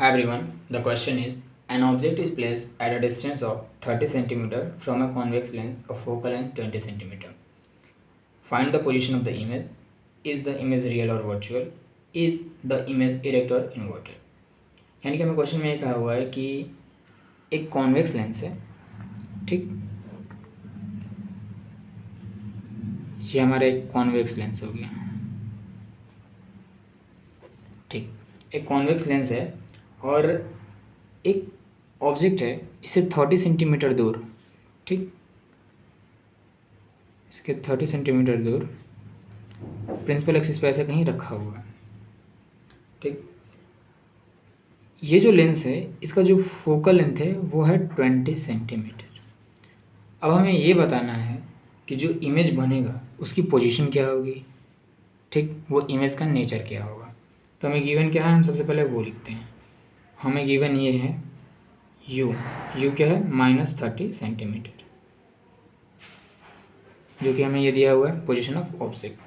Everyone, the question is, an object is placed at a distance of 30 cm from a convex lens of focal length 20 cm. Find the position of the image. Is the image real or virtual? Is the image erect or inverted? यानी कि हमें question में ये कहा हुआ है कि एक कॉन्वेक्स लेंस है, ठीक, ये हमारा एक कॉन्वेक्स लेंस हो गया, ठीक, एक कॉन्वेक्स लेंस है और एक ऑब्जेक्ट है इससे 30 सेंटीमीटर दूर, ठीक, इसके 30 सेंटीमीटर दूर प्रिंसिपल एक्सिस पे ऐसे कहीं रखा हुआ है, ठीक। ये जो लेंस है इसका जो फोकल लेंथ है वो है 20 सेंटीमीटर। अब हमें ये बताना है कि जो इमेज बनेगा उसकी पोजीशन क्या होगी, ठीक, वो इमेज का नेचर क्या होगा। तो हमें गिवन क्या है, हम सबसे पहले वो लिखते हैं। हमें गिवन ये है यू क्या है -30 सेंटीमीटर, जो कि हमें ये दिया हुआ है position of object.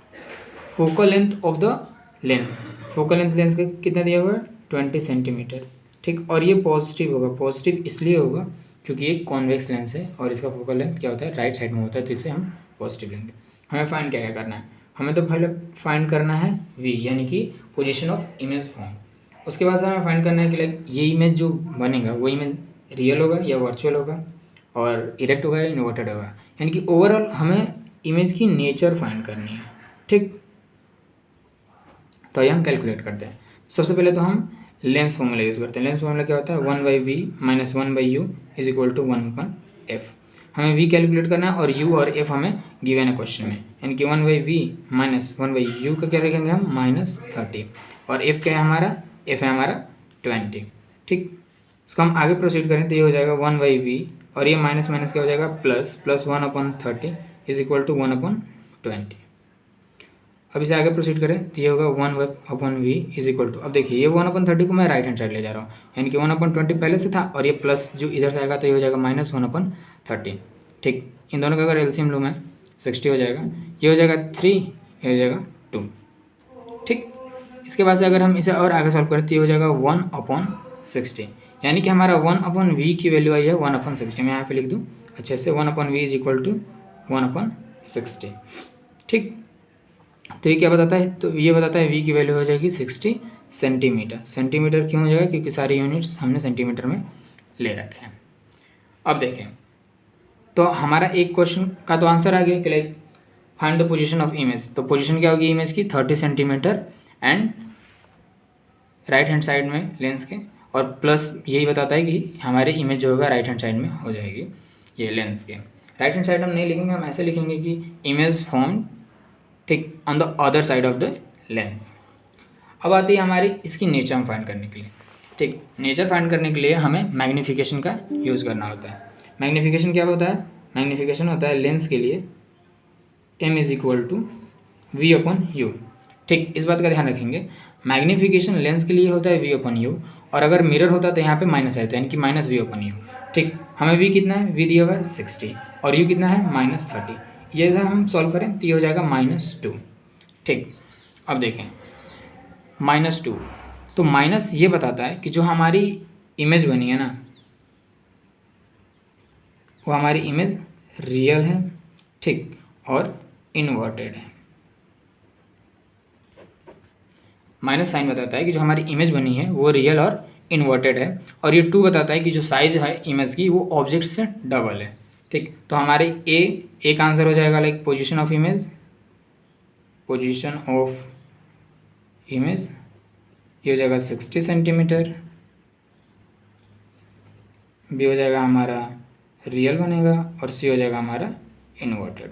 Focal length of the lens, focal length lens का कितना दिया हुआ है 20 सेंटीमीटर, ठीक। और ये पॉजिटिव होगा, पॉजिटिव इसलिए होगा क्योंकि ये कॉन्वेक्स लेंस है और इसका फोकल लेंथ क्या होता है राइट साइड में होता है, तो इसे हम पॉजिटिव लेंगे। हमें फाइंड क्या करना है, हमें तो पहले फाइंड करना है वी यानी कि पोजीशन ऑफ इमेज फॉर्म। उसके बाद हमें फाइंड करना है कि लाइक ये इमेज जो बनेगा वो इमेज रियल होगा या वर्चुअल होगा, और इरेक्ट होगा या इन्वर्टेड होगा, यानी कि ओवरऑल हमें इमेज की नेचर फाइंड करनी है, ठीक। तो ये हम कैलकुलेट करते हैं। सबसे पहले तो हम लेंस फॉर्मूला यूज़ करते हैं। लेंस फॉर्मूला क्या होता है 1/v - 1/u = 1/f। हमें v कैलकुलेट करना है और u और f हमें गिवन है क्वेश्चन में, यानी कि 1/v - 1/u का क्या रखेंगे हम -30, और f क्या है हमारा, f है हमारा 20, ठीक। इसको हम आगे प्रोसीड करें तो ये हो जाएगा 1/v और ये माइनस माइनस क्या हो जाएगा प्लस 1/30 = 1/20। अब इसे आगे प्रोसीड करें तो ये होगा 1/v अब देखिए ये 1/30 को मैं राइट हैंड साइड ले जा रहा हूँ, यानी कि 1/20 पहले से था और ये प्लस जो इधर से आएगा तो ये हो जाएगा -1/30, ठीक। इन दोनों का अगर एलसीएम लूँ मैं 60 हो जाएगा, ये हो जाएगा 3, ये हो जाएगा 2, ठीक। इसके बाद से अगर हम इसे और आगे सॉल्व करें तो ये हो जाएगा 1/60, यानी कि हमारा 1/v की वैल्यू आई है 1/60। मैं यहाँ पे लिख दूँ अच्छे से 1/v = 1/60, ठीक। तो ये क्या बताता है, तो ये बताता है v की वैल्यू हो जाएगी 60 सेंटीमीटर। सेंटीमीटर क्यों हो जाएगा, क्योंकि सारी यूनिट्स हमने सेंटीमीटर में ले रखे हैं। अब देखें तो हमारा एक क्वेश्चन का तो आंसर आ गया कि like find the position of image. तो पोजीशन क्या होगी इमेज की 30 centimetre and right hand side में लेंस के, और प्लस यही बताता है कि हमारे इमेज जो होगा राइट हैंड साइड में हो जाएगी ये लेंस के। राइट हैंड साइड हम नहीं लिखेंगे, हम ऐसे लिखेंगे कि इमेज फॉर्म, ठीक, on the other side of the lens. अब आती है हमारी इसकी नेचर हम फाइंड करने के लिए, ठीक। नेचर फाइंड करने के लिए हमें मैग्नीफिकेशन का यूज़ करना होता है। मैग्नीफिकेशन क्या होता है, मैग्नीफिकेशन होता है लेंस के लिए m = v/u, ठीक। इस बात का ध्यान रखेंगे, मैग्नीफिकेशन लेंस के लिए होता है v/u, और अगर मिरर होता तो यहाँ पे माइनस आता है यानी कि -v/u, ठीक। हमें v कितना है, v दिया हुआ है 60 और u कितना है -30। ये जब हम सॉल्व करें तो ये हो जाएगा -2, ठीक। अब देखें -2, तो माइनस ये बताता है कि जो हमारी इमेज बनी है ना वो हमारी इमेज रियल है, ठीक, और इन्वर्टेड है। माइनस साइन बताता है कि जो हमारी इमेज बनी है वो रियल और इन्वर्टेड है, और ये 2 बताता है कि जो साइज है इमेज की वो ऑब्जेक्ट से डबल है, ठीक। तो हमारे एक आंसर हो जाएगा like position of image, position of image ये हो जाएगा 60 सेंटीमीटर, बी हो जाएगा हमारा रियल बनेगा, और सी हो जाएगा हमारा इन्वर्टेड।